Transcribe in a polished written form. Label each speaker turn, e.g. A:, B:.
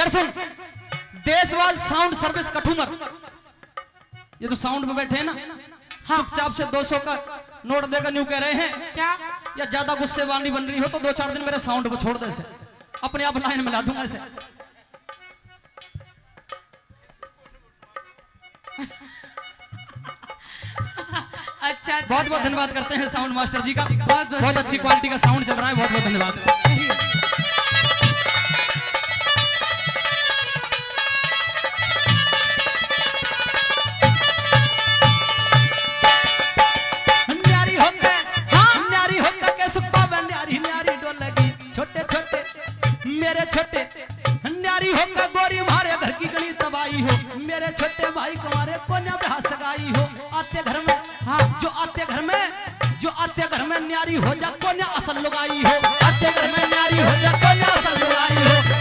A: दर्शन Deshwal sound service Kathumar, ये तो sound में बैठे हैं ना, हाँ। चुपचाप से 200 का नोट देकर न्यू कह रहे हैं क्या, या ज्यादा गुस्से वाली बन रही हो तो 2-4 दिन मेरे साउंड को छोड़ दे से, अपने आप लाइन में ला दूंगा ऐसे।
B: अच्छा,
A: बहुत बहुत धन्यवाद करते हैं साउंड मास्टर जी का, बहुत अच्छी क्वालिटी का साउंड चल रहा है, बहुत बहुत धन्यवाद। छोटे छोटे मेरे छोटे न्यारी होगा गोरी मारे घर की गली तबाही हो, मेरे छोटे भाई तुम्हारे कोन्या ब्याह सगाई हो, आते घर में हाँ जो आते घर में न्यारी हो जा कोन्या असल लुगाई हो, आते घर में न्यारी हो जा कोन्या असल लुगाई हो।